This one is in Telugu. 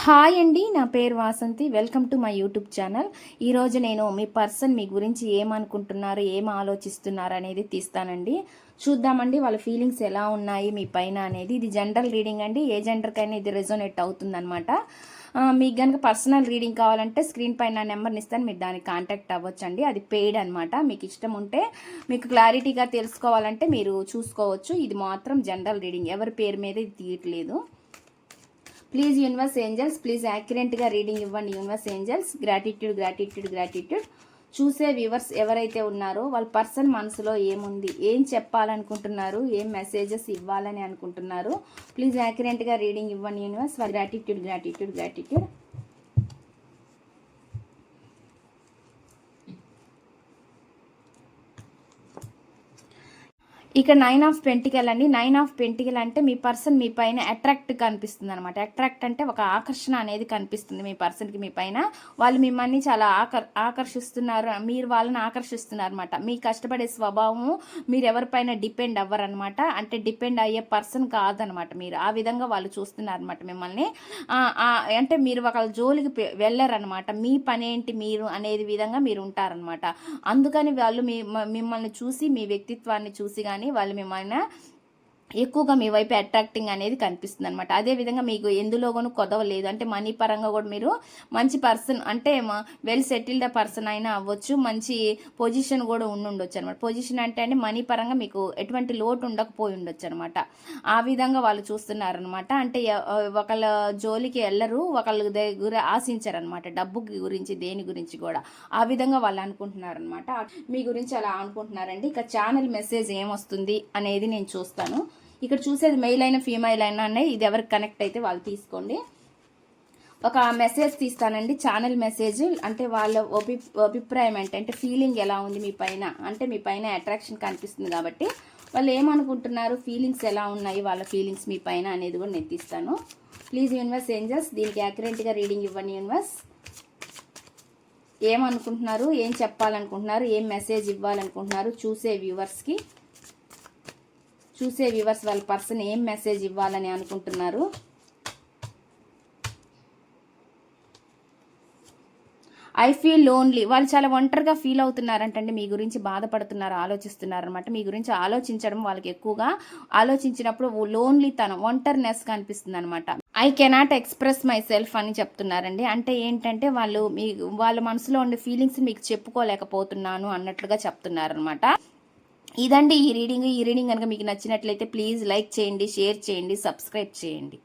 హాయ్ అండి, నా పేరు Vasanthi. Welcome to my YouTube channel. ఈరోజు నేను మీ పర్సన్ మీ గురించి ఏమనుకుంటున్నారు, ఏం ఆలోచిస్తున్నారు అనేది తీస్తానండి. చూద్దామండి వాళ్ళ ఫీలింగ్స్ ఎలా ఉన్నాయి మీ పైన అనేది. ఇది జనరల్ రీడింగ్ అండి, ఏ జెండర్కైనా ఇది రెజోనేట్ అవుతుందన్నమాట. మీకు కనుక పర్సనల్ రీడింగ్ కావాలంటే స్క్రీన్ పైన నెంబర్ని ఇస్తాను, మీరు దానికి కాంటాక్ట్ అవ్వచ్చండి. అది పెయిడ్ అనమాట. మీకు ఇష్టం ఉంటే మీకు క్లారిటీగా తెలుసుకోవాలంటే మీరు చూసుకోవచ్చు. ఇది మాత్రం జనరల్ రీడింగ్, ఎవరి పేరు మీద ఇది తీయట్లేదు. ప్లీజ్ యూనివర్స్ ఏంజల్స్, ప్లీజ్ యాక్యురేట్గా రీడింగ్ ఇవ్వండి universe angels. Gratitude gratitude gratitude. చూసే వ్యూవర్స్ ఎవరైతే ఉన్నారో వాళ్ళ పర్సన్ మనసులో ఏముంది, ఏం చెప్పాలనుకుంటున్నారు, ఏం మెసేజెస్ ఇవ్వాలని అనుకుంటున్నారు, ప్లీజ్ యాక్యురేట్గా రీడింగ్ ఇవ్వండి యూనివర్స్. Gratitude gratitude gratitude. ఇక 9 ఆఫ్ పెంటికల్ అండి. 9 ఆఫ్ పెంటికల్ అంటే మీ పర్సన్ మీ పైన అట్రాక్ట్ కనిపిస్తుంది అనమాట. అట్రాక్ట్ అంటే ఒక ఆకర్షణ అనేది కనిపిస్తుంది మీ పర్సన్కి మీ పైన. వాళ్ళు మిమ్మల్ని చాలా ఆకర్షిస్తున్నారు, మీరు వాళ్ళని ఆకర్షిస్తున్నారు అనమాట. మీ కష్టపడే స్వభావము, మీరు ఎవరిపైన డిపెండ్ అవ్వరనమాట. అంటే డిపెండ్ అయ్యే పర్సన్ కాదనమాట మీరు. ఆ విధంగా వాళ్ళు చూస్తున్నారు అనమాట మిమ్మల్ని. అంటే మీరు ఒక జోలికి వెళ్ళరనమాట. మీ పనేంటి మీరు అనేది విధంగా మీరు ఉంటారనమాట. అందుకని వాళ్ళు మిమ్మల్ని చూసి, మీ వ్యక్తిత్వాన్ని చూసి కానీ వాళ్ళు మిమ్మల్ని ఎక్కువగా మీ వైపు అట్రాక్టింగ్ అనేది కనిపిస్తుంది అనమాట. అదేవిధంగా మీకు ఎందులో కూడా కొదవలేదు. అంటే మనీ పరంగా కూడా మీరు మంచి పర్సన్, అంటే వెల్ సెటిల్డ్ పర్సన్ అయినా అవ్వచ్చు, మంచి పొజిషన్ కూడా ఉండొచ్చు అనమాట. పొజిషన్ అంటే మనీ పరంగా మీకు ఎటువంటి లోటు ఉండకపోయి ఉండొచ్చు అనమాట. ఆ విధంగా వాళ్ళు చూస్తున్నారనమాట. అంటే ఒకళ్ళ జోలికి వెళ్ళరు, ఒకళ్ళ దగ్గర ఆశించారనమాట, డబ్బు గురించి దేని గురించి కూడా. ఆ విధంగా వాళ్ళు అనుకుంటున్నారనమాట. మీ గురించి అలా అనుకుంటున్నారండి. ఇక ఛానల్ మెసేజ్ ఏమొస్తుంది అనేది నేను చూస్తాను. ఇక్కడ చూసేది మెయిల్ అయినా ఫీమేల్ అయినా అనేది, ఇది ఎవరికి కనెక్ట్ అయితే వాళ్ళు తీసుకోండి. ఒక మెసేజ్ తీస్తానండి, ఛానల్ మెసేజ్. అంటే వాళ్ళ అభిప్రాయం అంటే ఫీలింగ్ ఎలా ఉంది మీ పైన, అంటే మీ పైన అట్రాక్షన్ కనిపిస్తుంది కాబట్టి వాళ్ళు ఏమనుకుంటున్నారు, ఫీలింగ్స్ ఎలా ఉన్నాయి వాళ్ళ ఫీలింగ్స్ మీ పైన అనేది కూడా నేను తీస్తాను. ప్లీజ్ యూనివర్స్ ఏంజల్స్, దీనికి యాక్యురేట్గా రీడింగ్ ఇవ్వండి యూనివర్స్. ఏమనుకుంటున్నారు, ఏం చెప్పాలనుకుంటున్నారు, ఏం మెసేజ్ ఇవ్వాలనుకుంటున్నారు చూసే వ్యూవర్స్కి. చూసే వ్యూవర్స్ వాళ్ళ పర్సన్ ఏం మెసేజ్ ఇవ్వాలని అనుకుంటున్నారు. ఐ ఫీల్ లోన్లీ, వాళ్ళు చాలా ఒంటరిగా ఫీల్ అవుతున్నారంటండి. మీ గురించి బాధపడుతున్నారు, ఆలోచిస్తున్నారు అనమాట. మీ గురించి ఆలోచించడం వాళ్ళకి ఎక్కువగా ఆలోచించినప్పుడు లోన్లీ తనం, ఒంటరినెస్ కనిపిస్తుంది అనమాట. I cannot express my self అని చెప్తున్నారండి. అంటే ఏంటంటే వాళ్ళ మనసులో ఉండే ఫీలింగ్స్ మీకు చెప్పుకోలేకపోతున్నాను అన్నట్లుగా చెప్తున్నారనమాట. ఇదండి ఈ రీడింగ్. కనుక మీకు నచ్చినట్లయితే ప్లీజ్ లైక్ చేయండి, షేర్ చేయండి, సబ్స్క్రైబ్ చేయండి.